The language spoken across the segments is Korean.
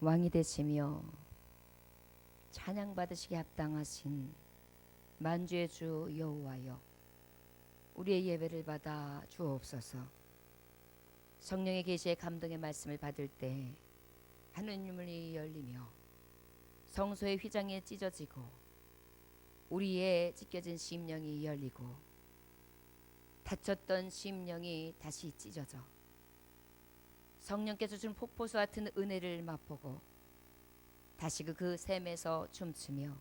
왕이 되시며 찬양 받으시기 합당하신 만주의 주 여호와여, 우리의 예배를 받아 주옵소서. 성령의 계시의 감동의 말씀을 받을 때 하늘문이 열리며 성소의 휘장이 찢어지고 우리의 찢겨진 심령이 열리고 닫혔던 심령이 다시 찢어져 성령께서 준 폭포수 같은 은혜를 맛보고 다시 그 샘에서 춤추며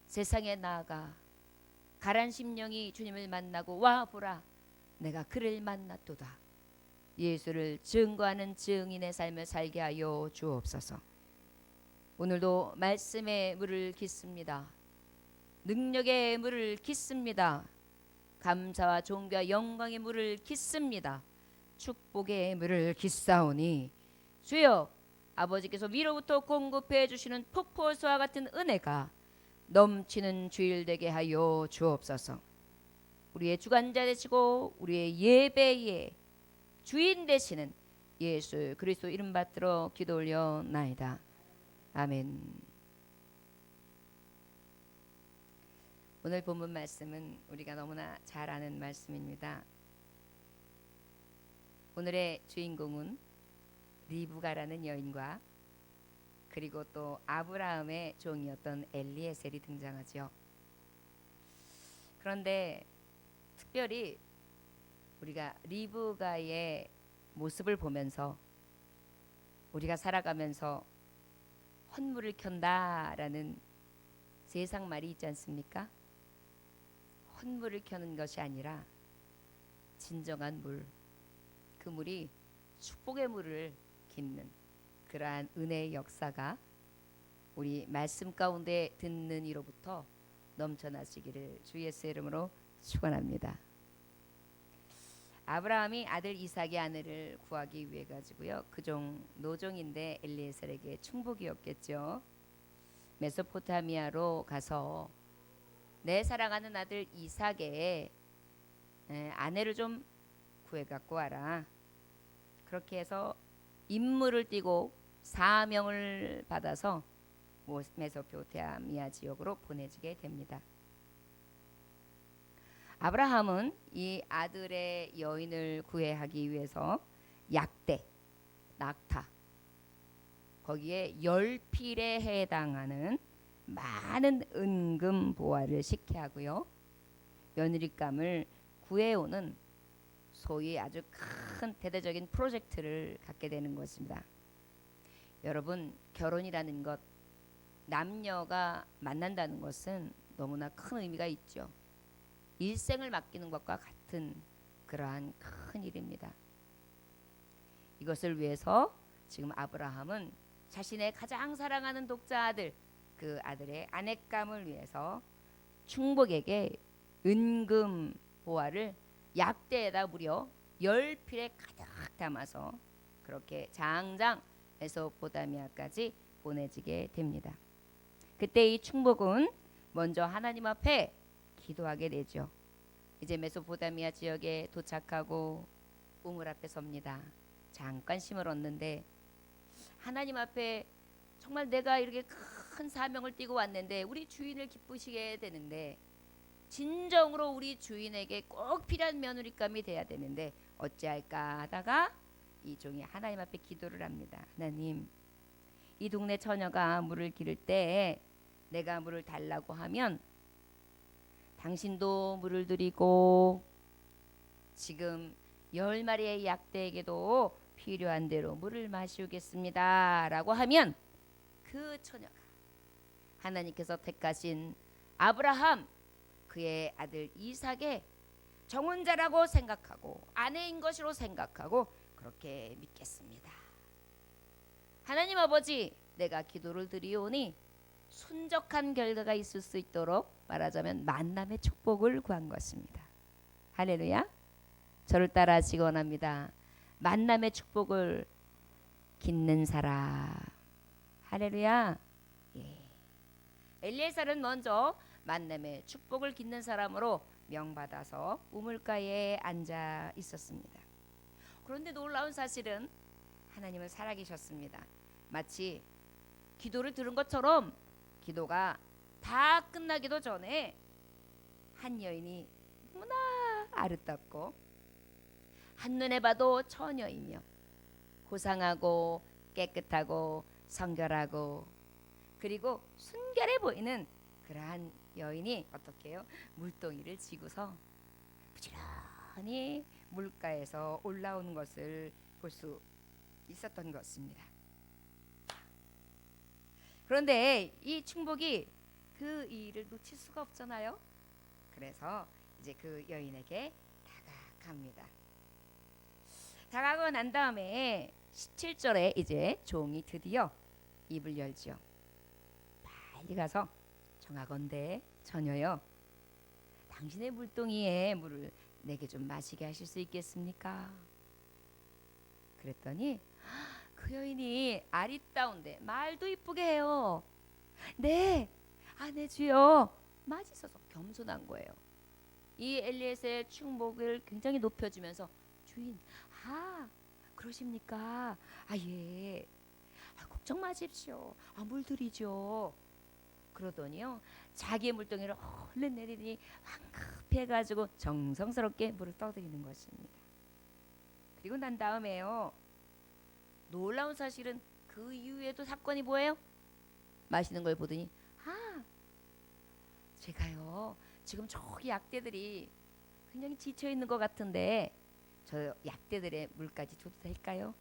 세상에 나아가 가란 심령이 주님을 만나고 와 보라 내가 그를 만났도다, 예수를 증거하는 증인의 삶을 살게 하여 주옵소서. 오늘도 말씀의 물을 깃습니다. 능력의 물을 깃습니다. 감사와 존귀와 영광의 물을 깃습니다. 축복의 물을 깃사오니 주여, 아버지께서 위로부터 공급해 주시는 폭포수와 같은 은혜가 넘치는 주일 되게 하여 주옵소서. 우리의 주관자 되시고 우리의 예배의 주인 되시는 예수 그리스도 이름 받들어 기도 올려나이다. 아멘. 오늘 본문 말씀은 우리가 너무나 잘 아는 말씀입니다. 오늘의 주인공은 리브가라는 여인과 그리고 또 아브라함의 종이었던 엘리에셀이 등장하죠. 그런데 특별히 우리가 리브가의 모습을 보면서 우리가 살아가면서 헌물을 켠다라는 세상 말이 있지 않습니까? 헌물을 켜는 것이 아니라 진정한 물, 그 물이 축복의 물을 깃는 그러한 은혜의 역사가 우리 말씀 가운데 듣는 이로부터 넘쳐나시기를 주 예수의 이름으로 축원합니다. 아브라함이 아들 이삭의 아내를 구하기 위해 가지고요, 그종 노종인데 엘리에셀에게 충복이었겠죠. 메소포타미아로 가서 내 사랑하는 아들 이삭의 아내를 좀 구해 갖고 와라. 그렇게 해서 임무를 띠고 사명을 받아서 메소포타미아 지역으로 보내지게 됩니다. 아브라함은 이 아들의 여인을 구해하기 위해서 약대, 낙타, 거기에 10필에 해당하는 많은 은금 보화를 식혜하고요, 며느리감을 구해오는 소위 아주 큰 대대적인 프로젝트를 갖게 되는 것입니다. 여러분, 결혼이라는 것, 남녀가 만난다는 것은 너무나 큰 의미가 있죠. 일생을 맡기는 것과 같은 그러한 큰 일입니다. 이것을 위해서 지금 아브라함은 자신의 가장 사랑하는 독자 아들, 그 아들의 아내감을 위해서 충복에게 은금 보화를 약대에다 무려 10필에 가득 담아서 그렇게 장장 메소포타미아까지 보내지게 됩니다. 그때 이 충복은 먼저 하나님 앞에 기도하게 되죠. 이제 메소포타미아 지역에 도착하고 우물 앞에 섭니다. 잠깐 쉼을 얻는데 하나님 앞에 정말 내가 이렇게 큰 사명을 띠고 왔는데 우리 주인을 기쁘시게 되는데 진정으로 우리 주인에게 꼭 필요한 며느리감이 돼야 되는데 어찌할까 하다가 이 종이 하나님 앞에 기도를 합니다. 하나님, 이 동네 처녀가 물을 기를 때 내가 물을 달라고 하면 당신도 물을 드리고 지금 10마리의 약대에게도 필요한 대로 물을 마시우겠습니다 라고 하면 그 처녀가 하나님께서 택하신 아브라함, 그의 아들 이삭의 정혼자라고 생각하고 아내인 것으로 생각하고 그렇게 믿겠습니다. 하나님 아버지, 내가 기도를 드리오니 순적한 결과가 있을 수 있도록 말하자면 만남의 축복을 구한 것입니다. 할렐루야. 저를 따라 하시기 원합니다. 만남의 축복을 깃는 사람. 할렐루야. 예. 엘리에셀은 먼저 만남의 축복을 깃는 사람으로 명받아서 우물가에 앉아 있었습니다. 그런데 놀라운 사실은 하나님은 살아계셨습니다. 마치 기도를 들은 것처럼 기도가 다 끝나기도 전에 한 여인이 너무나 아름답고 한눈에 봐도 처녀이며 고상하고 깨끗하고 성결하고 그리고 순결해 보이는 그러한 여인이 어떻게 해요? 물동이를 쥐고서 부지런히 물가에서 올라오는 것을 볼 수 있었던 것입니다. 그런데 이 충복이 그 일을 놓칠 수가 없잖아요. 그래서 이제 그 여인에게 다가갑니다. 다가가고 난 다음에 17절에 이제 종이 드디어 입을 열지요. 빨리 가서 청하건대 처녀여, 당신의 물동이에 물을 내게 좀 마시게 하실 수 있겠습니까? 그랬더니 그 여인이 아리따운데 말도 이쁘게 해요. 네, 네 주여. 맛있어서 겸손한 거예요. 이 엘리에셀의 충복을 굉장히 높여주면서 주인, 그러십니까? 예. 걱정 마십시오. 물 드리죠. 그러더니요, 자기의 물동이를 얼른 내리더니 황급해가지고 정성스럽게 물을 떠드리는 것입니다. 그리고 난 다음에요, 놀라운 사실은 그 이후에도 사건이 뭐예요? 마시는 걸 보더니 제가요 지금 저기 약대들이 굉장히 지쳐 있는 것 같은데 저 약대들의 물까지 줘도 될까요?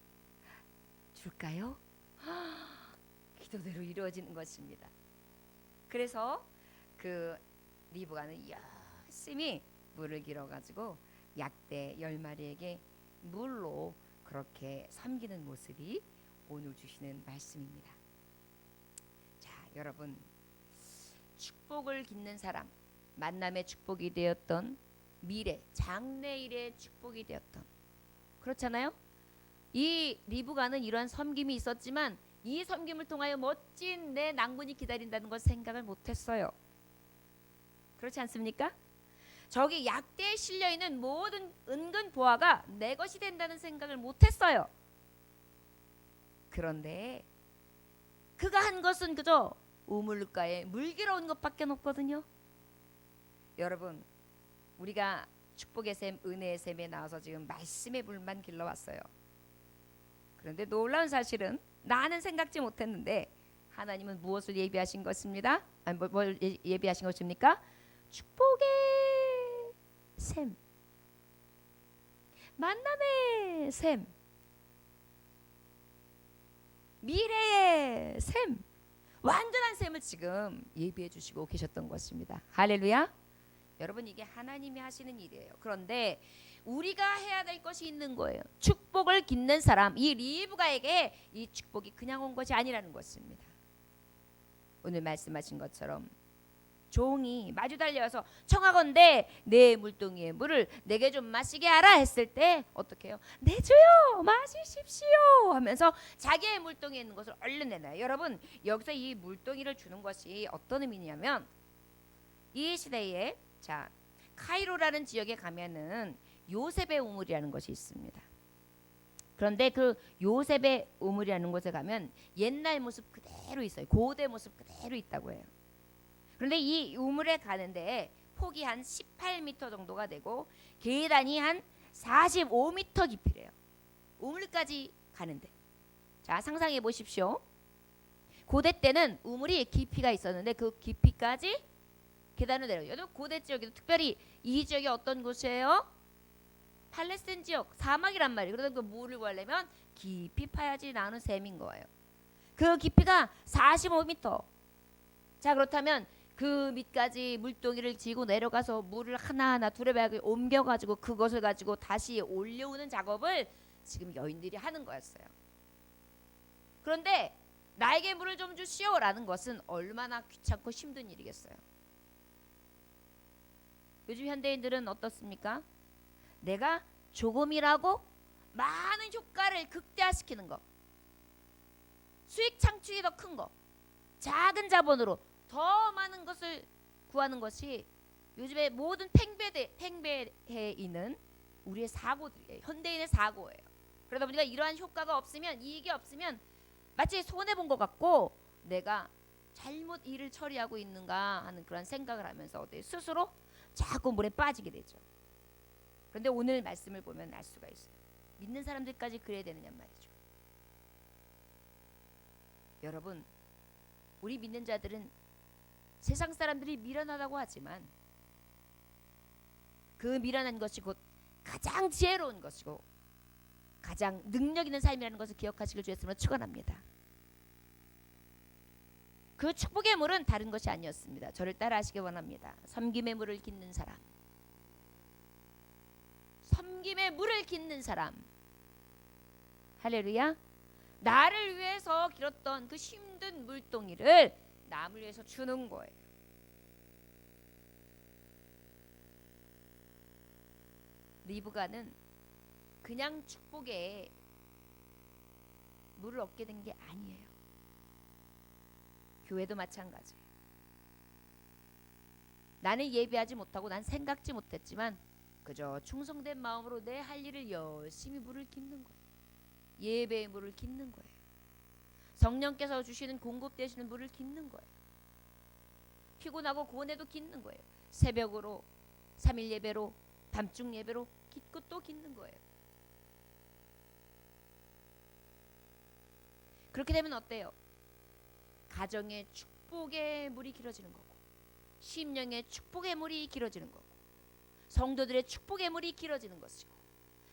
줄까요? 기도대로 이루어지는 것입니다. 그래서 그 리브가는 열심히 물을 길어가지고 약대 10마리에게 물로 그렇게 섬기는 모습이 오늘 주시는 말씀입니다. 자, 여러분, 축복을 깃는 사람, 만남의 축복이 되었던 미래, 장래일의 축복이 되었던, 그렇잖아요. 이 리브가는 이러한 섬김이 있었지만 이 섬김을 통하여 멋진 내 낭군이 기다린다는 걸 생각을 못했어요. 그렇지 않습니까? 저기 약대에 실려있는 모든 은근 보화가 내 것이 된다는 생각을 못했어요. 그런데 그가 한 것은 그저 우물가에 물 길어온 것밖에 없거든요. 여러분, 우리가 축복의 샘, 은혜의 샘에 나와서 지금 말씀의 물만 길러왔어요. 그런데 놀라운 사실은 나는 생각지 못했는데 하나님은 무엇을 예비하신 것입니다? 뭘 예비하신 것입니까? 축복의 샘, 만남의 샘, 미래의 샘, 완전한 샘을 지금 예비해 주시고 계셨던 것입니다. 할렐루야. 여러분, 이게 하나님이 하시는 일이에요. 그런데 우리가 해야 될 것이 있는 거예요. 축복을 깃는 사람, 이 리브가에게 이 축복이 그냥 온 것이 아니라는 것입니다. 오늘 말씀하신 것처럼 종이 마주 달려와서 청하건대 내 물동이의 물을 내게 좀 마시게 하라 했을 때 어떻게 해요? 네 주여 마시십시오 하면서 자기의 물동이에 있는 것을 얼른 내놔요. 여러분, 여기서 이 물동이를 주는 것이 어떤 의미냐면 이 시대에 카이로라는 지역에 가면은 요셉의 우물이라는 것이 있습니다. 그런데 그 요셉의 우물이라는 곳에 가면 옛날 모습 그대로 있어요. 고대 모습 그대로 있다고 해요. 그런데 이 우물에 가는데 폭이 한 18m 정도가 되고 계단이 한 45m 깊이래요. 우물까지 가는데. 자, 상상해 보십시오. 고대 때는 우물이 깊이가 있었는데 그 깊이까지 계단을 내려요. 고대 지역에도 특별히 이 지역이 어떤 곳이에요? 팔레스타인 지역, 사막이란 말이에요. 그러다 그 물을 구하려면 깊이 파야지 나오는 샘인 거예요. 그 깊이가 45m. 자, 그렇다면 그 밑까지 물동이를 지고 내려가서 물을 하나하나 두레박에 옮겨가지고 그것을 가지고 다시 올려오는 작업을 지금 여인들이 하는 거였어요. 그런데 나에게 물을 좀 주시오라는 것은 얼마나 귀찮고 힘든 일이겠어요. 요즘 현대인들은 어떻습니까? 내가 조금이라고 많은 효과를 극대화시키는 거, 수익 창출이 더 큰 거, 작은 자본으로 더 많은 것을 구하는 것이 요즘에 모든 팽배해 있는 우리의 사고들이에요. 현대인의 사고예요. 그러다 보니까 이러한 효과가 없으면, 이익이 없으면 마치 손해 본 것 같고 내가 잘못 일을 처리하고 있는가 하는 그런 생각을 하면서 스스로 자꾸 물에 빠지게 되죠. 그런데 오늘 말씀을 보면 알 수가 있어요. 믿는 사람들까지 그래야 되느냐 말이죠. 여러분, 우리 믿는 자들은 세상 사람들이 미련하다고 하지만 그 미련한 것이 곧 가장 지혜로운 것이고 가장 능력 있는 삶이라는 것을 기억하시길 주의 이름으로 축원합니다. 그 축복의 물은 다른 것이 아니었습니다. 저를 따라하시기 원합니다. 섬김의 물을 깃는 사람, 섬김의 물을 깃는 사람. 할렐루야. 나를 위해서 길었던 그 힘든 물동이를 남을 위해서 주는 거예요. 리브가는 그냥 축복에 물을 얻게 된 게 아니에요. 교회도 마찬가지예요. 나는 예배하지 못하고 난 생각지 못했지만 그저 충성된 마음으로 내 할 일을 열심히 물을 깃는 거예요. 예배의 물을 깃는 거예요. 성령께서 주시는 공급되시는 물을 깃는 거예요. 피곤하고 고뇌도 깃는 거예요. 새벽으로 3일 예배로 밤중 예배로 깃고 또 깃는 거예요. 그렇게 되면 어때요? 가정의 축복의 물이 길어지는 거고 심령의 축복의 물이 길어지는 거고 성도들의 축복의 물이 길어지는 것이고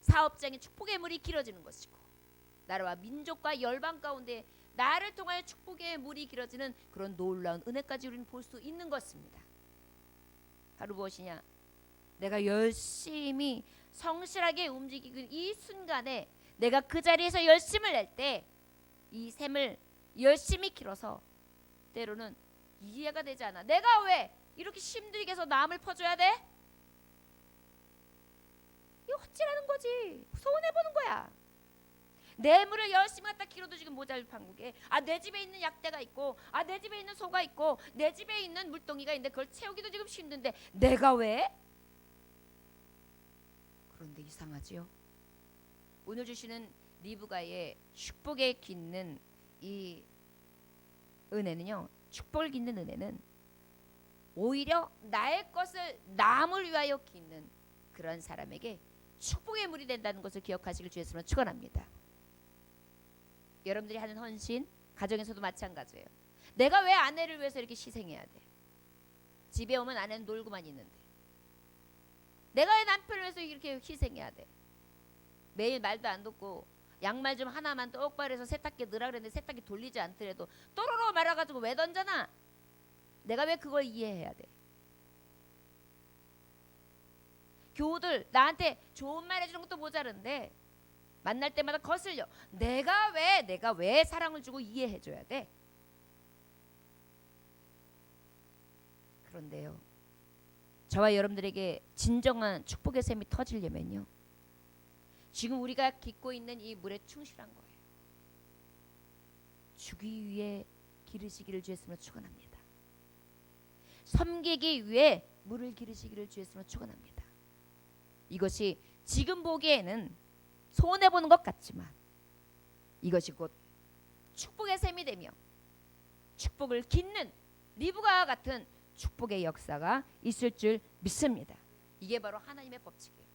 사업장의 축복의 물이 길어지는 것이고 나라와 민족과 열방 가운데 나를 통하여 축복의 물이 길어지는 그런 놀라운 은혜까지 우리는 볼 수 있는 것입니다. 바로 무엇이냐? 내가 열심히 성실하게 움직이는 이 순간에 내가 그 자리에서 열심을 낼 때 이 샘을 열심히 길어서 때로는 이해가 되지 않아. 내가 왜 이렇게 힘들게 해서 남을 퍼줘야 돼? 이거 헛질하는 거지. 손해보는 거야. 내 물을 열심히 갖다 길어도 지금 모자랄 판국에 내 집에 있는 약대가 있고 내 집에 있는 소가 있고 내 집에 있는 물동이가 있는데 그걸 채우기도 지금 힘든데 내가 왜? 그런데 이상하지요. 오늘 주시는 리브가의 축복에 깃는 이 은혜는요, 축복을 깃는 은혜는 오히려 나의 것을 남을 위하여 깃는 그런 사람에게 축복의 물이 된다는 것을 기억하시길 주의 이름으로 축원합니다. 여러분들이 하는 헌신, 가정에서도 마찬가지예요. 내가 왜 아내를 위해서 이렇게 희생해야 돼? 집에 오면 아내는 놀고만 있는데 내가 왜 남편을 위해서 이렇게 희생해야 돼? 매일 말도 안 듣고 양말 좀 하나만 똑바로 해서 세탁기에 넣으라 그랬는데 세탁기 돌리지 않더라도 또로로 말아가지고 왜 던져놔? 내가 왜 그걸 이해해야 돼? 교우들 나한테 좋은 말 해주는 것도 모자른데 만날 때마다 거슬려. 내가 왜 사랑을 주고 이해해줘야 돼? 그런데요, 저와 여러분들에게 진정한 축복의 샘이 터지려면요, 지금 우리가 깃고 있는 이 물에 충실한 거예요. 주기 위해 기르시기를 주의 이름으로 축원합니다. 섬기기 위해 물을 기르시기를 주의 이름으로 축원합니다. 이것이 지금 보기에는 손해보는 것 같지만 이것이 곧 축복의 샘이 되며 축복을 깃는 리브가와 같은 축복의 역사가 있을 줄 믿습니다. 이게 바로 하나님의 법칙이에요.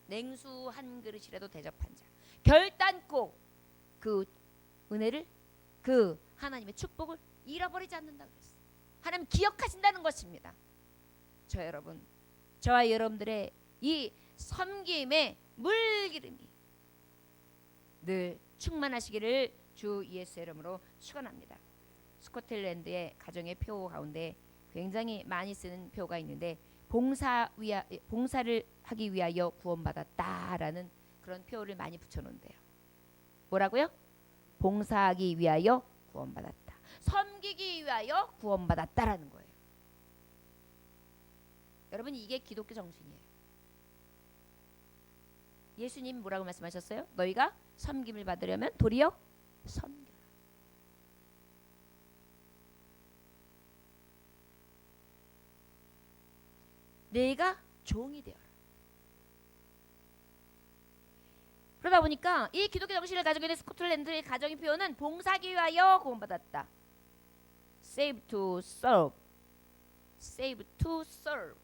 냉수 한 그릇이라도 대접한 자, 결단코 그 은혜를, 그 하나님의 축복을 잃어버리지 않는다 그랬어요. 하나님 기억하신다는 것입니다. 저와 여러분들의 이 섬김의 물기름이 늘 충만하시기를 주 예수의 이름으로 축원합니다. 스코틀랜드의 가정의 표 가운데 굉장히 많이 쓰는 표가 있는데 봉사를 하기 위하여 구원받았다라는 그런 표를 많이 붙여놓는데요. 뭐라고요? 봉사하기 위하여 구원받았다. 섬기기 위하여 구원받았다라는 거예요. 여러분, 이게 기독교 정신이에요. 예수님 뭐라고 말씀하셨어요? 너희가 섬김을 받으려면 도리어 섬겨라. 내가 종이 되어라. 그러다 보니까 이 기독교 정신을 가지고 있는 스코틀랜드의 가정의 표현은 봉사하기 위하여 구원받았다. Save to serve. Save to serve.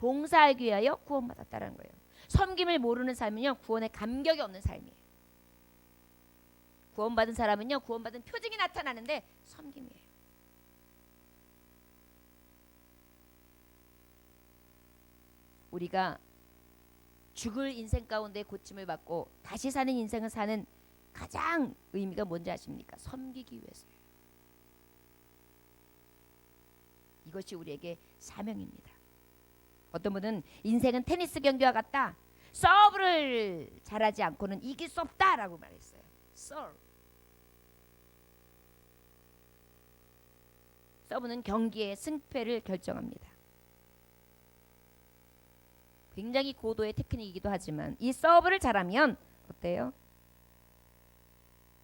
봉사하기 위하여 구원받았다는 거예요. 섬김을 모르는 삶은요, 구원에 감격이 없는 삶이에요. 구원받은 사람은요, 구원받은 표징이 나타나는데 섬김이에요. 우리가 죽을 인생 가운데 고침을 받고 다시 사는 인생을 사는 가장 의미가 뭔지 아십니까? 섬기기 위해서예요. 이것이 우리에게 사명입니다. 어떤 분은 인생은 테니스 경기와 같다. 서브를 잘하지 않고는 이길 수 없다라고 말했어요. 서브는 경기의 승패를 결정합니다. 굉장히 고도의 테크닉이기도 하지만 이 서브를 잘하면 어때요?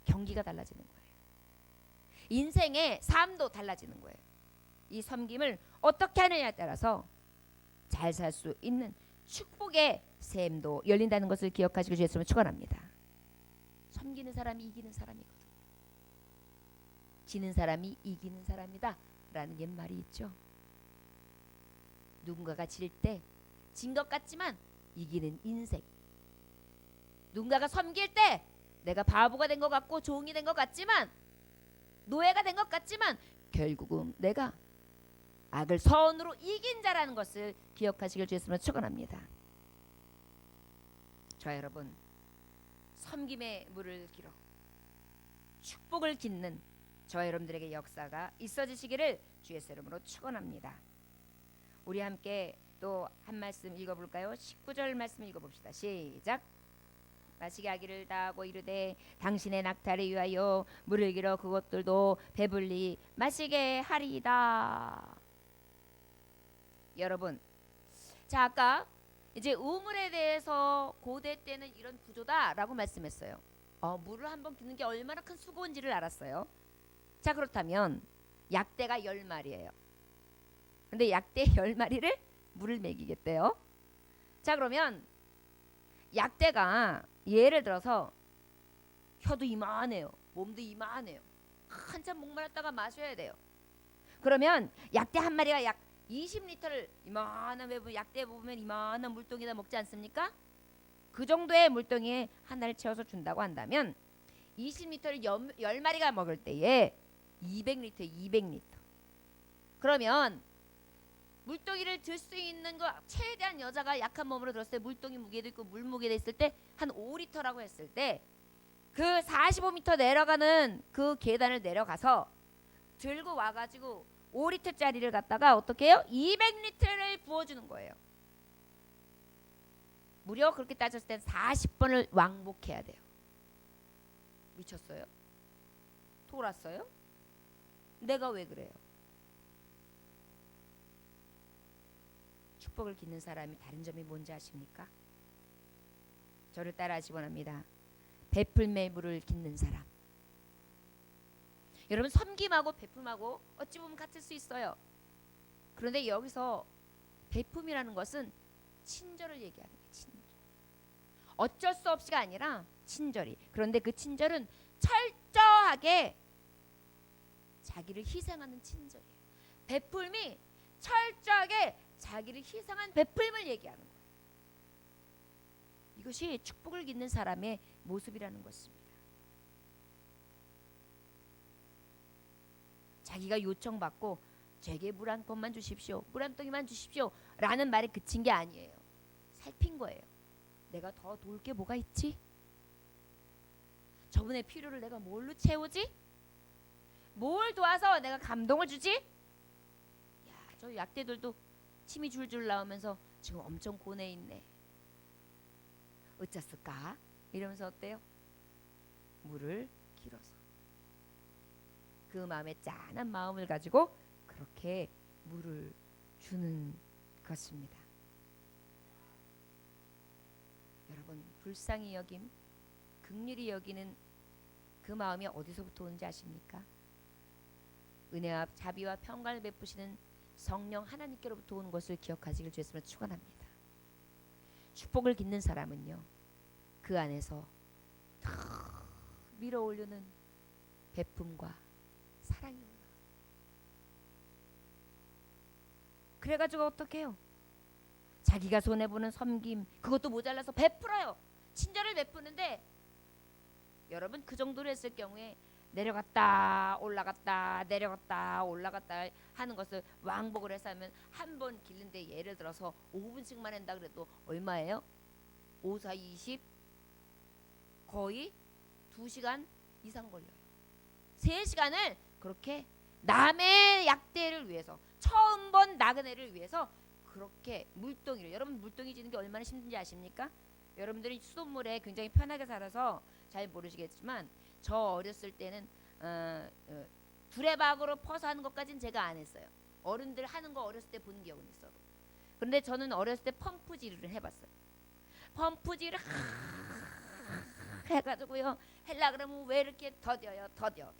경기가 달라지는 거예요. 인생의 삶도 달라지는 거예요. 이 섬김을 어떻게 하느냐에 따라서 잘 살 수 있는 축복의 샘도 열린다는 것을 기억하시고 주 예수님을 축원합니다. 섬기는 사람이 이기는 사람이거든. 지는 사람이 이기는 사람이다 라는 옛말이 있죠. 누군가가 질 때 진 것 같지만 이기는 인생. 누군가가 섬길 때 내가 바보가 된 것 같고 종이 된 것 같지만 노예가 된 것 같지만 결국은 내가 악을 선으로 이긴 자라는 것을 기억하시길 주 예수님으로 축원합니다. 저 여러분, 섬김의 물을 길어 축복을 짓는 저 여러분들에게 역사가 있어지시기를 주 예수 이름으로 축원합니다. 우리 함께 또 한 말씀 읽어볼까요? 19절 말씀 읽어봅시다. 시작. 마시게 하기를 다하고 이르되 당신의 낙타를 위하여 물을 길어 그것들도 배불리 마시게 하리이다. 여러분, 자 아까 이제 우물에 대해서 고대 때는 이런 구조다라고 말씀했어요. 물을 한번 붓는 게 얼마나 큰 수고인지를 알았어요. 자 그렇다면 약대가 10마리예요. 근데 약대 10마리를 물을 먹이겠대요. 자 그러면 약대가 예를 들어서 혀도 이만해요. 몸도 이만해요. 한참 목말랐다가 마셔야 돼요. 그러면 약대 한 마리가 약 20리터를 이만한 약대 보면 이만한 물동에다 먹지 않습니까? 그 정도의 물동이에 하나를 채워서 준다고 한다면 20리터를 10마리가 먹을 때에 200리터 200리터. 그러면 물동이를 들 수 있는 거 최대한 여자가 약한 몸으로 들었을 때 물동이 무게도 있고 물 무게도 있을 때 한 5리터라고 했을 때 그 45m 내려가는 그 계단을 내려가서 들고 와가지고 5리터짜리를 갖다가 어떻게 해요? 200리터를 부어주는 거예요. 무려 그렇게 따졌을 때 40번을 왕복해야 돼요. 미쳤어요? 돌았어요? 내가 왜 그래요? 축복을 짓는 사람이 다른 점이 뭔지 아십니까? 저를 따라하시기 원합니다. 베풀매 물을 짓는 사람. 여러분, 섬김하고 베품하고 어찌 보면 같을 수 있어요. 그런데 여기서 베품이라는 것은 친절을 얘기하는 거예요. 친절. 어쩔 수 없이가 아니라 친절이. 그런데 그 친절은 철저하게 자기를 희생하는 친절이에요. 베풀미 철저하게 자기를 희생한 베풀임을 얘기하는 거예요. 이것이 축복을 짓는 사람의 모습이라는 것입니다. 자기가 요청받고 제게 물 한 컵만 주십시오, 물 한 덩이만 주십시오 라는 말에 그친 게 아니에요. 살핀 거예요. 내가 더 도울 게 뭐가 있지? 저분의 필요를 내가 뭘로 채우지? 뭘 도와서 내가 감동을 주지? 야, 저 약대들도 침이 줄줄 나오면서 지금 엄청 고뇌 있네. 어쩌을까? 이러면서 어때요? 물을 길어서 그 마음에 짠한 마음을 가지고 그렇게 물을 주는 것입니다. 여러분, 불쌍히 여김, 긍휼히 여기는 그 마음이 어디서부터 오는지 아십니까? 은혜와 자비와 평강을 베푸시는 성령 하나님께로부터 오는 것을 기억하시길 주 예수님으로 축원합니다. 축복을 짓는 사람은요, 그 안에서 밀어올리는 베품과 사랑이 올라. 그래가지고 어떻게 해요? 자기가 손해보는 섬김 그것도 모자라서 베풀어요. 친절을 베푸는데 여러분 그 정도로 했을 경우에 내려갔다 올라갔다 내려갔다 올라갔다 하는 것을 왕복을 해서 하면 한 번 기른데 예를 들어서 5분씩만 한다 그래도 얼마예요? 5, 4, 20 거의 2시간 이상 걸려요. 3시간을 그렇게 남의 약대를 위해서 처음 본 나그네를 위해서 그렇게 물동이를 여러분 물동이 지는 게 얼마나 힘든지 아십니까? 여러분들이 수돗물에 굉장히 편하게 살아서 잘 모르시겠지만 저 어렸을 때는 두레박으로 퍼서 하는 것까지는 제가 안 했어요. 어른들 하는 거 어렸을 때 본 기억은 있어도. 그런데 저는 어렸을 때 펌프질을 해봤어요. 펌프질을 해가지고요. 헬라 그러면 왜 이렇게 더뎌요? 더뎌.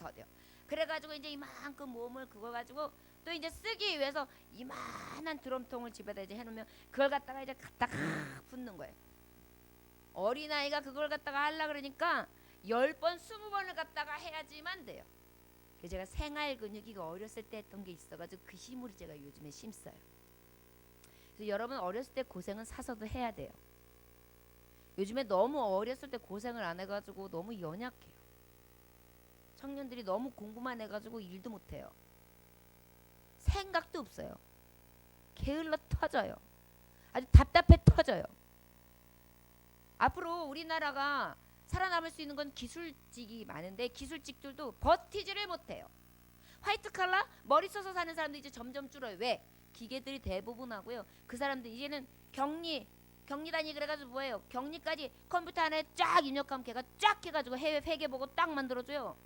그래가지고 이제 이만큼 몸을 그거 가지고 또 이제 쓰기 위해서 이만한 드럼통을 집에다 이제 해놓으면 그걸 갖다가 이제 갖다가 붓는 거예요. 어린아이가 그걸 갖다가 하려 그러니까 10번 20번을 갖다가 해야지만 돼요. 그래서 제가 생활 근육이 어렸을 때 했던 게 있어가지고 그 힘으로 제가 요즘에 힘써요. 그래서 여러분 어렸을 때 고생은 사서도 해야 돼요. 요즘에 너무 어렸을 때 고생을 안 해가지고 너무 연약해요. 청년들이 너무 공부만 해가지고 일도 못해요. 생각도 없어요. 게을러 터져요. 아주 답답해 터져요. 앞으로 우리나라가 살아남을 수 있는 건 기술직이 많은데 기술직들도 버티지를 못해요. 화이트 칼라 머리 써서 사는 사람도 이제 점점 줄어요. 왜? 기계들이 대부분 하고요. 그 사람들 이제는 격리단위 그래가지고 뭐예요? 격리까지 컴퓨터 안에 쫙 입력하면 걔가 쫙 해가지고 해외 회계 보고 딱 만들어줘요.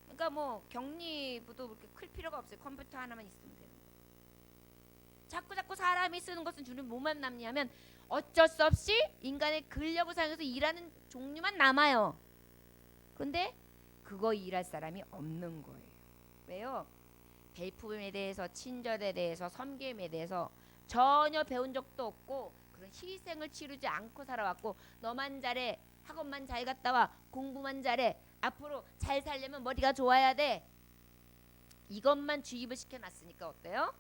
그러니까 뭐 격리부도 그렇게 클 필요가 없어요. 컴퓨터 하나만 있으면 되는 거예요. 자꾸 사람이 쓰는 것은 주는 뭐만 남냐면 어쩔 수 없이 인간의 근력을 사용해서 일하는 종류만 남아요. 근데 그거 일할 사람이 없는 거예요. 왜요? 베품에 대해서 친절에 대해서 섬김에 대해서 전혀 배운 적도 없고 그런 희생을 치르지 않고 살아왔고 너만 잘해 학원만 잘 갔다 와 공부만 잘해 앞으로 잘 살려면 머리가 좋아야 돼 이것만 주입을 시켜놨으니까 어때요?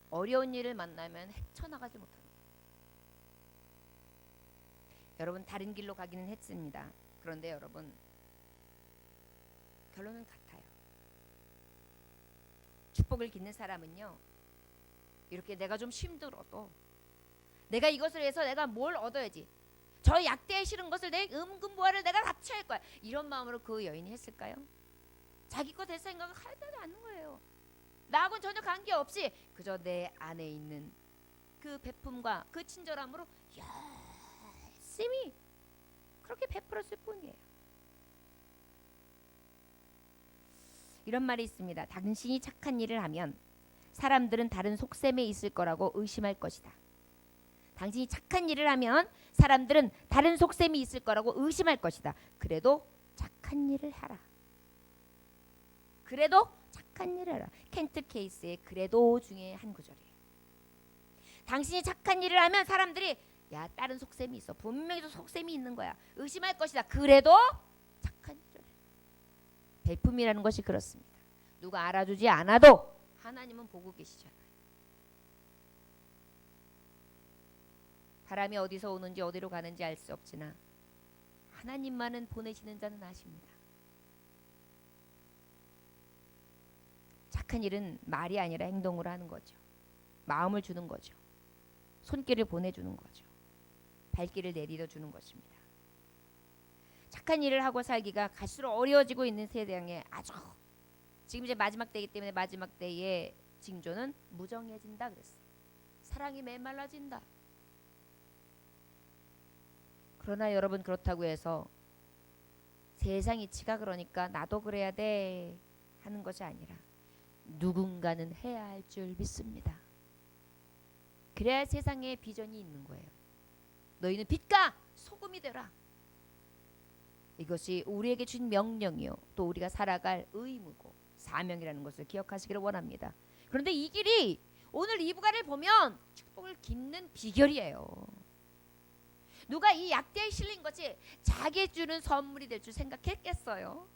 어려운 일을 만나면 헤쳐나가지 못합니다. 여러분 다른 길로 가기는 했습니다. 그런데 여러분 결론은 같아요. 축복을 갖는 사람은요 이렇게 내가 좀 힘들어도 내가 이것을 해서 내가 뭘 얻어야지 저 약대에 실은 것을 내 음금보화를 내가 같이 할 거야 이런 마음으로 그 여인이 했을까요? 자기 거 될 생각을 하지도 않는 거예요. 나하고는 전혀 관계없이 그저 내 안에 있는 그 베품과 그 친절함으로 열심히 그렇게 베풀었을 뿐이에요. 이런 말이 있습니다. 당신이 착한 일을 하면 사람들은 다른 속셈에 있을 거라고 의심할 것이다. 당신이 착한 일을 하면 사람들은 다른 속셈이 있을 거라고 의심할 것이다. 그래도 착한 일을 하라. 그래도 착한 일을 하라. 켄트 케이스의 그래도 중에 한 구절이에요. 당신이 착한 일을 하면 사람들이 야 다른 속셈이 있어. 분명히 속셈이 있는 거야. 의심할 것이다. 그래도 착한 일을 해. 베품이라는 것이 그렇습니다. 누가 알아주지 않아도 하나님은 보고 계시잖아요. 바람이 어디서 오는지 어디로 가는지 알 수 없으나 하나님만은 보내시는 자는 아십니다. 착한 일은 말이 아니라 행동으로 하는 거죠. 마음을 주는 거죠. 손길을 보내주는 거죠. 발길을 내리려 주는 것입니다. 착한 일을 하고 살기가 갈수록 어려워지고 있는 세상에 아주 지금 이제 마지막 때이기 때문에 마지막 때의 징조는 무정해진다 그랬어요. 사랑이 메말라진다. 그러나 여러분 그렇다고 해서 세상 이치가 그러니까 나도 그래야 돼 하는 것이 아니라 누군가는 해야 할 줄 믿습니다. 그래야 세상에 비전이 있는 거예요. 너희는 빛과 소금이 되라. 이것이 우리에게 준 명령이요 또 우리가 살아갈 의무고 사명이라는 것을 기억하시기를 원합니다. 그런데 이 길이 오늘 이 부가를 보면 축복을 깃는 비결이에요. 누가 이 약대에 실린 것이 자기 주는 선물이 될 줄 생각했겠어요?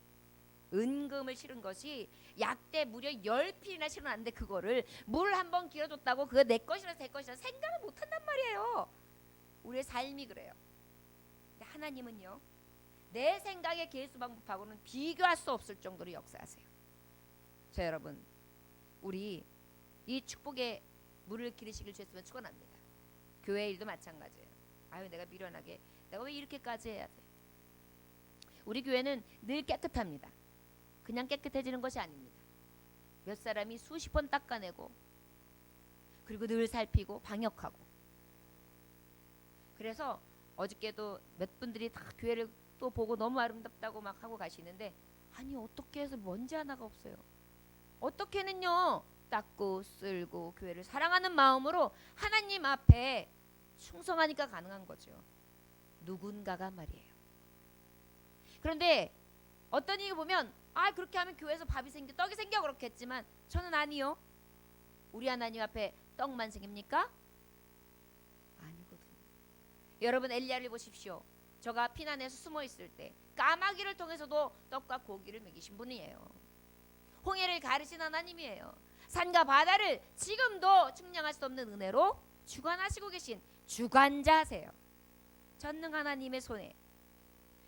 은금을 실은 것이 약대 무려 10필이나 실어놨는데 그거를 물 한 번 길어줬다고 그거 내 것이라 제 것이라 생각을 못한단 말이에요. 우리의 삶이 그래요. 근데 하나님은요, 내 생각의 계수 방법하고는 비교할 수 없을 정도로 역사하세요. 자, 여러분, 우리 이 축복의 물을 기르시길 주셨으면 축원합니다. 교회 일도 마찬가지예요. 아유, 내가 미련하게, 내가 왜 이렇게까지 해야 돼? 우리 교회는 늘 깨끗합니다. 그냥 깨끗해지는 것이 아닙니다. 몇 사람이 수십 번 닦아내고, 그리고 늘 살피고 방역하고. 그래서 어저께도 몇 분들이 다 교회를 또 보고 너무 아름답다고 막 하고 가시는데, 아니 어떻게 해서 먼지 하나가 없어요. 어떻게는요, 닦고 쓸고 교회를 사랑하는 마음으로 하나님 앞에 충성하니까 가능한 거죠. 누군가가 말이에요. 그런데 어떤 이유 보면, 아 그렇게 하면 교회에서 밥이 생겨 떡이 생겨 그렇겠지만, 저는 아니요. 우리 하나님 앞에 떡만 생깁니까? 아니거든요. 여러분, 엘리야를 보십시오. 저가 피난에서 숨어 있을 때 까마귀를 통해서도 떡과 고기를 먹이신 분이에요. 홍해를 가르신 하나님이에요. 산과 바다를 지금도 측량할 수 없는 은혜로 주관하시고 계신 주관자세요. 전능 하나님의 손에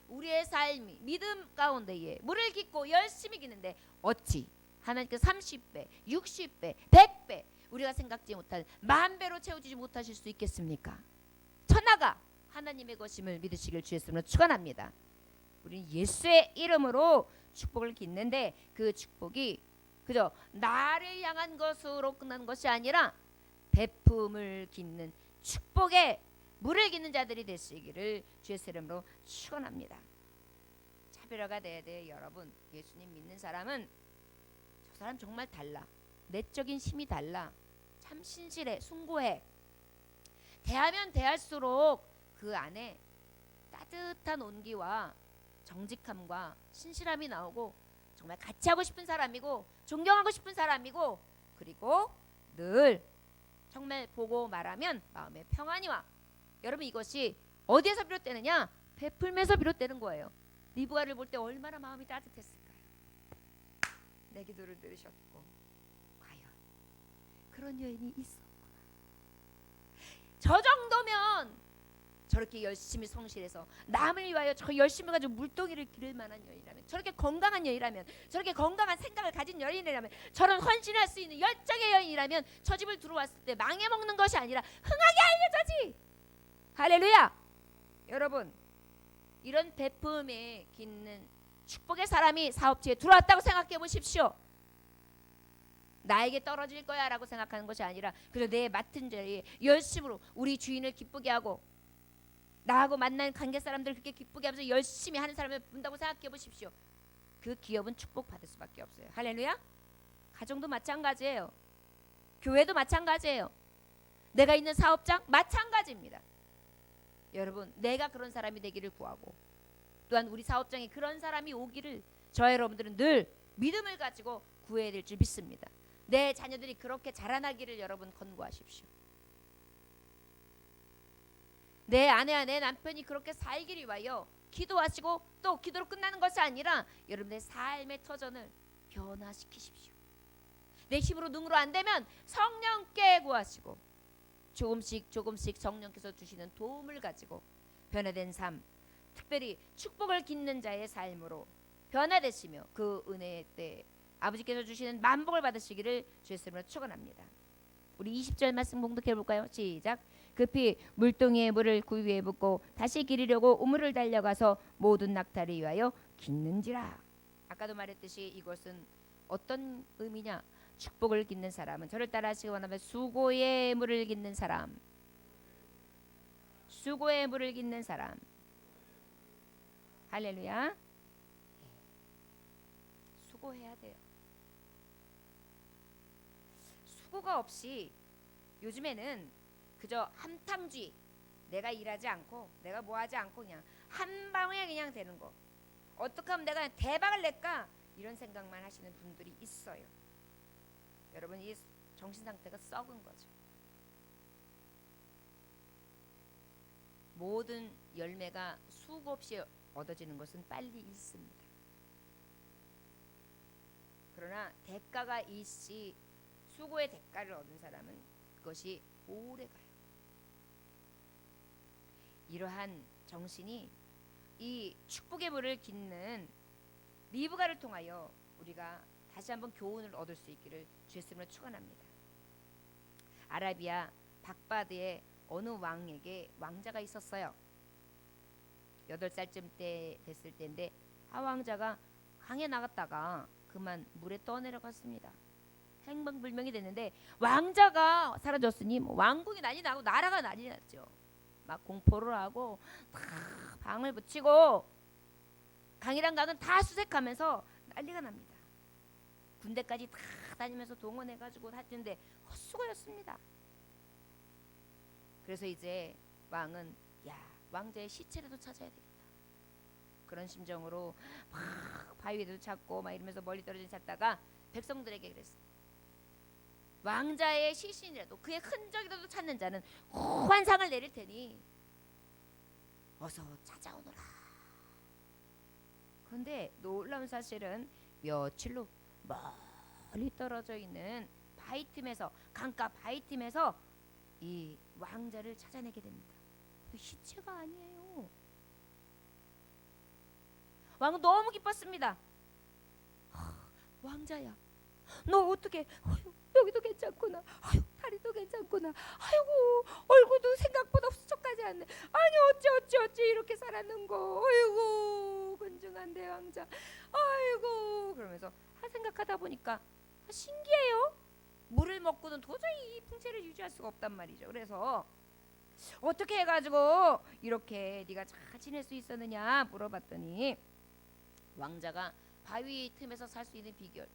우리의 삶이 믿음 가운데에 물을 깃고 열심히 기는데 어찌 하나님께서 30배, 60배, 100배 우리가 생각지 못할 만배로 채워주지 못하실 수 있겠습니까? 천하가 하나님의 것임을 믿으시길 주였으면 축원합니다. 우리는 예수의 이름으로 축복을 깃는데, 그 축복이 그저 나를 향한 것으로 끝나는 것이 아니라 베품을 깃는 축복의 물을 깃는 자들이 되시기를 주의 이름으로 축원합니다. 차별화가 돼야 돼요. 여러분, 예수님 믿는 사람은 저 사람 정말 달라. 내적인 힘이 달라. 참 신실해, 숭고해. 대하면 대할수록 그 안에 따뜻한 온기와 정직함과 신실함이 나오고, 정말 같이 하고 싶은 사람이고 존경하고 싶은 사람이고, 그리고 늘 정말 보고 말하면 마음에 평안이 와. 여러분, 이것이 어디에서 비롯되느냐? 베풀면서 비롯되는 거예요. 리브가를 볼 때 얼마나 마음이 따뜻했을까요? 내 기도를 들으셨고, 과연 그런 여인이 있었구나. 저 정도면 저렇게 열심히 성실해서 남을 위하여 저 열심히 가지고 물동이를 기를 만한 여인이라면, 저렇게 건강한 여인이라면, 저렇게 건강한 생각을 가진 여인이라면, 저런 헌신할 수 있는 열정의 여인이라면 저 집을 들어왔을 때 망해먹는 것이 아니라 흥하게 알려져지. 할렐루야. 여러분, 이런 베품에 깃는 축복의 사람이 사업지에 들어왔다고 생각해 보십시오. 나에게 떨어질 거야 라고 생각하는 것이 아니라 그저 내 맡은 자리에 열심으로 우리 주인을 기쁘게 하고, 나하고 만난 관계 사람들 그렇게 기쁘게 하면서 열심히 하는 사람을 본다고 생각해 보십시오. 그 기업은 축복받을 수밖에 없어요. 할렐루야. 가정도 마찬가지예요. 교회도 마찬가지예요. 내가 있는 사업장 마찬가지입니다. 여러분, 내가 그런 사람이 되기를 구하고, 또한 우리 사업장에 그런 사람이 오기를 저 여러분들은 늘 믿음을 가지고 구해야 될 줄 믿습니다. 내 자녀들이 그렇게 자라나기를 여러분 권고하십시오. 내 아내와 내 남편이 그렇게 살기를 위하여 기도하시고, 또 기도로 끝나는 것이 아니라 여러분의 삶의 터전을 변화시키십시오. 내 힘으로 능으로 안 되면 성령께 구하시고, 조금씩 조금씩 성령께서 주시는 도움을 가지고 변화된 삶, 특별히 축복을 깃는 자의 삶으로 변화되시며 그 은혜의 때 아버지께서 주시는 만복을 받으시기를 주의 이름으로 축원합니다. 우리 20절 말씀 봉독해 볼까요? 시작. 급히 물동이에 물을 구 위에 붓고 다시 기르려고 우물을 달려가서 모든 낙타를 위하여 깃는지라. 아까도 말했듯이 이것은 어떤 의미냐? 축복을 깃는 사람은, 저를 따라하시기 원하면 수고의 물을 깃는 사람, 수고의 물을 깃는 사람. 할렐루야. 수고해야 돼요. 수고가 없이 요즘에는 그저 한탕주의, 내가 일하지 않고 내가 뭐하지 않고 그냥 한 방에 그냥 되는 거, 어떻게 하면 내가 대박을 낼까, 이런 생각만 하시는 분들이 있어요. 여러분, 이 정신 상태가 썩은 거죠. 모든 열매가 수고 없이 얻어지는 것은 빨리 잃습니다. 그러나 대가가 있이 수고의 대가를 얻은 사람은 그것이 오래가요. 이러한 정신이 이 축복의 물을 깃는 리브가를 통하여 우리가 다시 한번 교훈을 얻을 수 있기를 주의 이름으로 축원합니다. 아라비아 박바드의 어느 왕에게 왕자가 있었어요. 8살쯤 때 됐을 때인데 왕자가 강에 나갔다가 그만 물에 떠내려갔습니다. 행방불명이 됐는데 왕자가 사라졌으니 왕궁이 난리 나고 나라가 난리 났죠. 막 공포를 하고 다 방을 붙이고 강이란 강은 다 수색하면서 난리가 납니다. 군대까지 다 다니면서 동원해가지고 했는데 헛수고였습니다. 그래서 이제 왕은 왕자의 시체라도 찾아야 되겠다. 그런 심정으로 막 바위에도 찾고 막 이러면서 멀리 떨어진 찾다가 백성들에게 그랬어요. 왕자의 시신이라도 그의 흔적이라도 찾는 자는 환상을 내릴 테니 어서 찾아오너라. 그런데 놀라운 사실은 며칠로 멀리 떨어져 있는 바위 틈에서 강가 바위 틈에서 이 왕자를 찾아내게 됩니다. 시체가 아니에요. 왕은 너무 기뻤습니다. 왕자야, 너 어떻게? 여기도 괜찮구나. 다리도 괜찮구나. 아이고, 얼굴도 생각보다 수척하지 않네. 아니 어찌 이렇게 살았는고. 아이고, 건중한데 왕자. 아이고, 그러면서 생각하다 보니까 신기해요. 물을 먹고는 도저히 이 풍채를 유지할 수가 없단 말이죠. 그래서 어떻게 해가지고 이렇게 네가 잘 지낼 수 있었느냐 물어봤더니 왕자가 바위 틈에서 살 수 있는 비결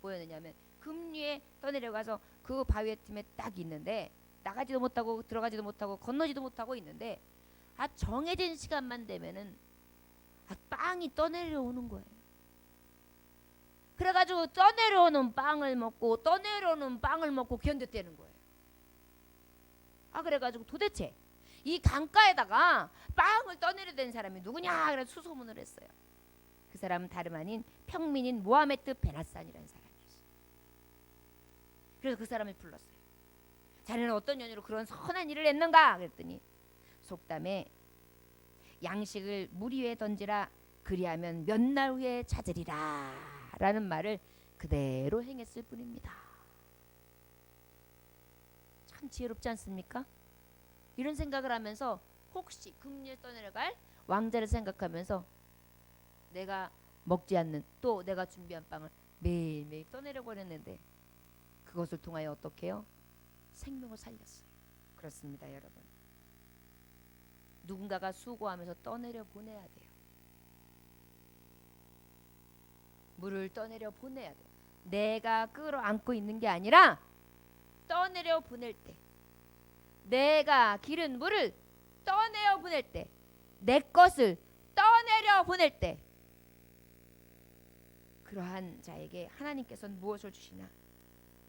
뭐였느냐면 금 위에 떠내려가서 그 바위 틈에 딱 있는데 나가지도 못하고 들어가지도 못하고 건너지도 못하고 있는데 정해진 시간만 되면은 빵이 떠내려오는 거예요. 그래가지고 떠내려오는 빵을 먹고 견뎠다는 거예요. 그래가지고 도대체 이 강가에다가 빵을 떠내려댄 사람이 누구냐? 그래서 수소문을 했어요. 그 사람은 다름 아닌 평민인 모하메드 벤 하산이라는 사람이었어요. 그래서 그 사람을 불렀어요. 자네는 어떤 연유로 그런 선한 일을 했는가? 그랬더니 속담에 양식을 물 위에 던지라 그리하면 몇 날 후에 찾으리라 라는 말을 그대로 행했을 뿐입니다. 참 지혜롭지 않습니까? 이런 생각을 하면서 혹시 금리에 떠내려갈 왕자를 생각하면서 내가 먹지 않는 또 내가 준비한 빵을 매일매일 떠내려 보냈는데 그것을 통하여 어떻게 해요? 생명을 살렸어요. 그렇습니다, 여러분. 누군가가 수고하면서 떠내려 보내야 돼요. 물을 떠내려 보내야 돼요. 내가 끌어안고 있는 게 아니라 떠내려 보낼 때, 내가 기른 물을 떠내려 보낼 때, 내 것을 떠내려 보낼 때, 그러한 자에게 하나님께서는 무엇을 주시나?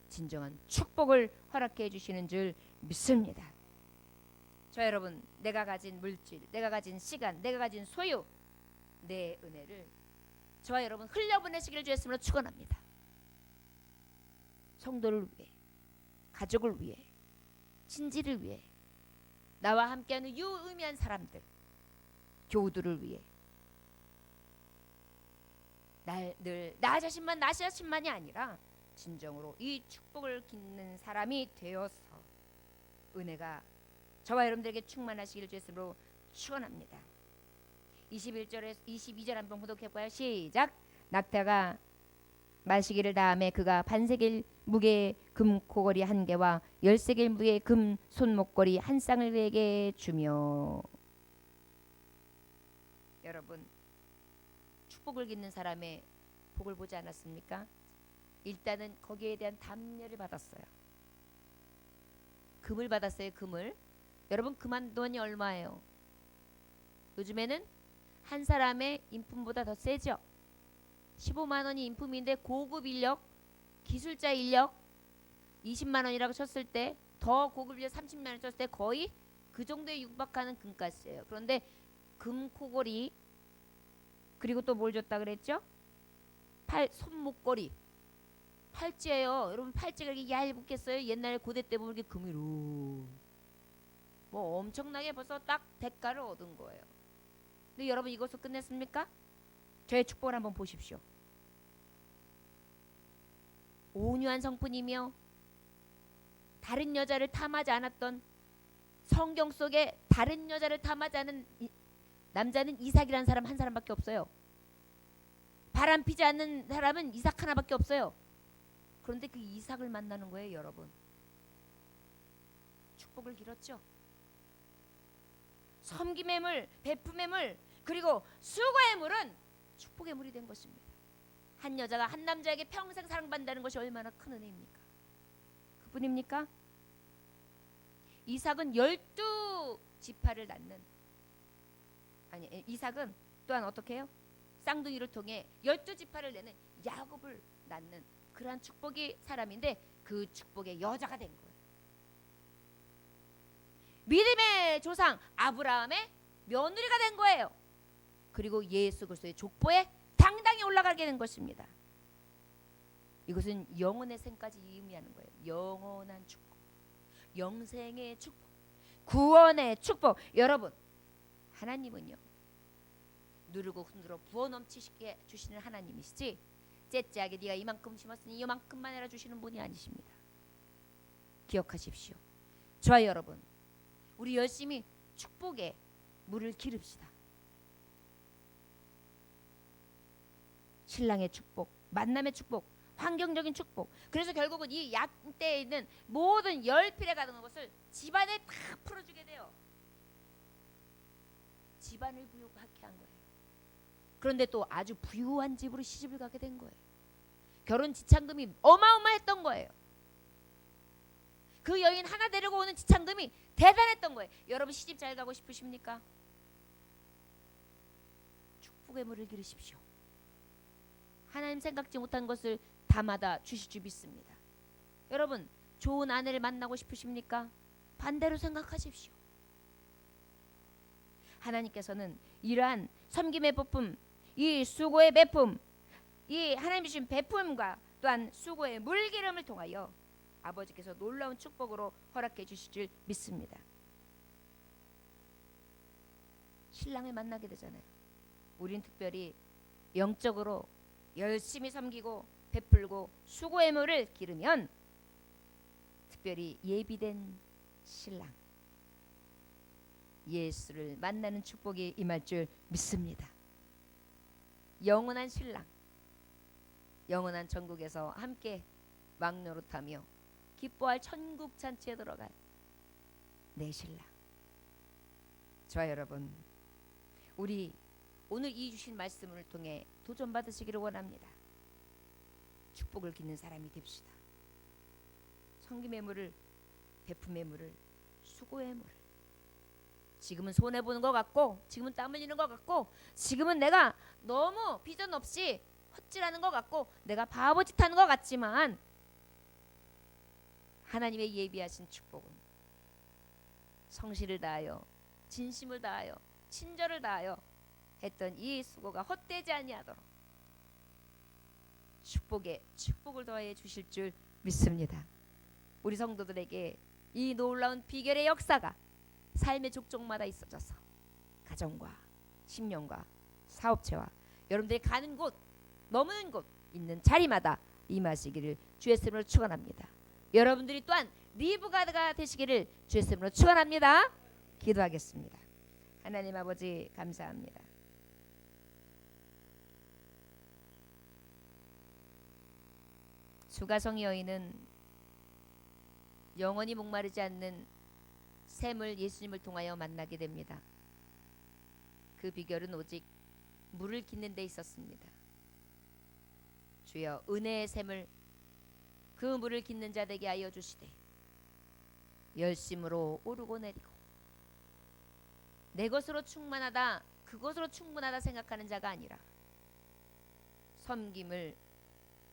진정한 축복을 허락해 주시는 줄 믿습니다. 저 여러분, 내가 가진 물질, 내가 가진 시간, 내가 가진 소유, 내 은혜를 저와 여러분 흘려보내시기를 주의 이름으로 축원합니다. 성도를 위해, 가족을 위해, 친지를 위해, 나와 함께하는 유의미한 사람들, 교우들을 위해 늘 나 자신만이 아니라 진정으로 이 축복을 깃는 사람이 되어서 은혜가 저와 여러분들에게 충만하시기를 주의 이름으로 축원합니다. 21절에 22절 한번 구독해봐요. 시작. 낙타가 마시기를 다음에 그가 반세겔 무게의 금 고거리 한 개와 10세겔 무게의 금 손목걸이 한 쌍을 그에게 주며. 여러분, 축복을 깃는 사람의 복을 보지 않았습니까? 일단은 거기에 대한 담례를 받았어요. 금을 받았어요. 금을. 여러분, 금 한 돈이 얼마예요? 요즘에는 한 사람의 인품보다 더 세죠. 15만 원이 인품인데 고급 인력, 기술자 인력 20만 원이라고 쳤을 때, 더 고급 인력 30만 원 쳤을 때 거의 그 정도에 육박하는 금가스예요. 그런데 금코골이, 그리고 또 뭘 줬다 그랬죠? 손목걸이, 팔찌예요. 여러분 팔찌가 이렇게 얇겠어요? 옛날 고대 때 보면 이렇게 금으로 뭐 엄청나게 벌써 딱 대가를 얻은 거예요. 근데 여러분 이것을 끝냈습니까? 저의 축복을 한번 보십시오. 온유한 성품이며 다른 여자를 탐하지 않았던, 성경 속에 다른 여자를 탐하지 않은 남자는 이삭이라는 사람 한 사람밖에 없어요. 바람 피지 않는 사람은 이삭 하나밖에 없어요. 그런데 그 이삭을 만나는 거예요, 여러분. 축복을 길었죠. 섬김의 물, 베품의 물, 그리고 수고의 물은 축복의 물이 된 것입니다. 한 여자가 한 남자에게 평생 사랑받는다는 것이 얼마나 큰 은혜입니까? 그뿐입니까? 이삭은 12지파를 낳는, 아니 이삭은 또한 어떻게 해요? 쌍둥이를 통해 12지파를 내는 야곱을 낳는 그러한 축복의 사람인데, 그 축복의 여자가 된 거예요. 믿음의 조상 아브라함의 며느리가 된 거예요. 그리고 예수 그리스도의 족보에 당당히 올라가게 된 것입니다. 이것은 영혼의 생까지 의미하는 거예요. 영원한 축복, 영생의 축복, 구원의 축복. 여러분, 하나님은요, 누르고 흔들어 부어 넘치게 주시는 하나님이시지, 째째하게 네가 이만큼 심었으니 이만큼만 해라 주시는 분이 아니십니다. 기억하십시오. 저와 여러분, 우리 열심히 축복의 물을 기릅시다. 신랑의 축복, 만남의 축복, 환경적인 축복. 그래서 결국은 이 약대에 있는 모든 열필에 가는 것을 집안에 다 풀어주게 돼요. 집안을 부유하게 한 거예요. 그런데 또 아주 부유한 집으로 시집을 가게 된 거예요. 결혼 지참금이 어마어마했던 거예요. 그 여인 하나 데리고 오는 지참금이 대단했던 거예요. 여러분 시집 잘 가고 싶으십니까? 축복의 물을 기르십시오. 하나님 생각지 못한 것을 담아다 주실 줄 믿습니다. 여러분 좋은 아내를 만나고 싶으십니까? 반대로 생각하십시오. 하나님께서는 이러한 섬김의 베품, 이 수고의 베품, 이 하나님 주신 베품과 또한 수고의 물기름을 통하여 아버지께서 놀라운 축복으로 허락해 주실 줄 믿습니다. 신랑을 만나게 되잖아요. 우린 특별히 영적으로 열심히 섬기고 베풀고 수고의 물을 기르면 특별히 예비된 신랑, 예수를 만나는 축복이 임할 줄 믿습니다. 영원한 신랑, 영원한 천국에서 함께 왕노릇하며 기뻐할 천국 잔치에 들어갈 내 신랑. 저와 여러분, 우리 오늘 이 주신 말씀을 통해 도전 받으시기를 원합니다. 축복을 기는 사람이 됩시다. 섬김의 물을, 베품의 물을, 수고의 물을. 지금은 손해 보는 것 같고, 지금은 땀 흘리는 것 같고, 지금은 내가 너무 비전 없이 헛질하는 것 같고, 내가 바보짓 하는 것 같지만 하나님의 예비하신 축복은 성실을 다하여 진심을 다하여 친절을 다하여 했던 이 수고가 헛되지 아니하도록 축복을 더해 주실 줄 믿습니다. 우리 성도들에게 이 놀라운 비결의 역사가 삶의 족족마다 있어져서 가정과 심령과 사업체와 여러분들이 가는 곳, 머무는 곳, 있는 자리마다 임하시기를 주의 이름으로 축원합니다. 여러분들이 또한 리브가드가 되시기를 주의 이름으로 축원합니다. 기도하겠습니다. 하나님 아버지 감사합니다. 수가성 여인은 영원히 목마르지 않는 샘을 예수님을 통하여 만나게 됩니다. 그 비결은 오직 물을 깃는 데 있었습니다. 주여 은혜의 샘을, 그 물을 깃는 자 되게 하여 주시되 열심으로 오르고 내리고 내 것으로 충만하다, 그것으로 충분하다 생각하는 자가 아니라 섬김을,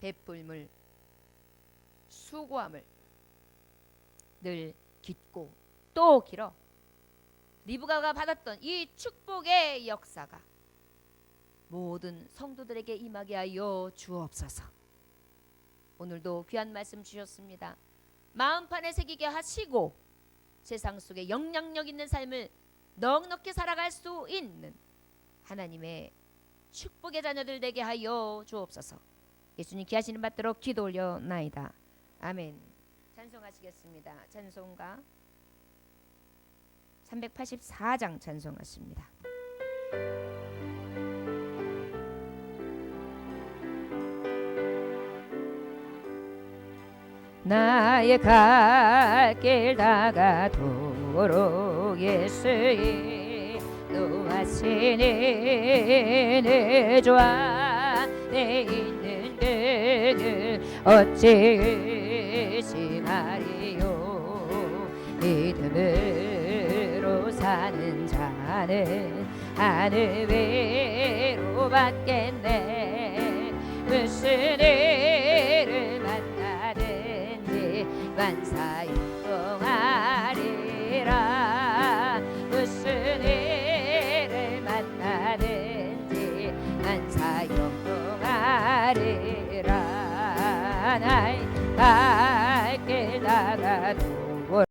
베풀물, 수고함을 늘 깃고 또 길어 리브가가 받았던 이 축복의 역사가 모든 성도들에게 임하게 하여 주옵소서. 오늘도 귀한 말씀 주셨습니다. 마음판에 새기게 하시고 세상 속에 영향력 있는 삶을 넉넉히 살아갈 수 있는 하나님의 축복의 자녀들 되게 하여 주옵소서. 예수님 귀하시는 받도록 기도 올려나이다. 아멘. 찬송하시겠습니다. 찬송가 384장 찬송하십니다. 나의 갈 길 다가도록 예수의 노하시니 내 주 안에 있는 그를 어찌 의심하리요. 믿음으로 사는 자는 하늘 위로 받겠네. 무슨 일을 만나든지 만사에 동하리라.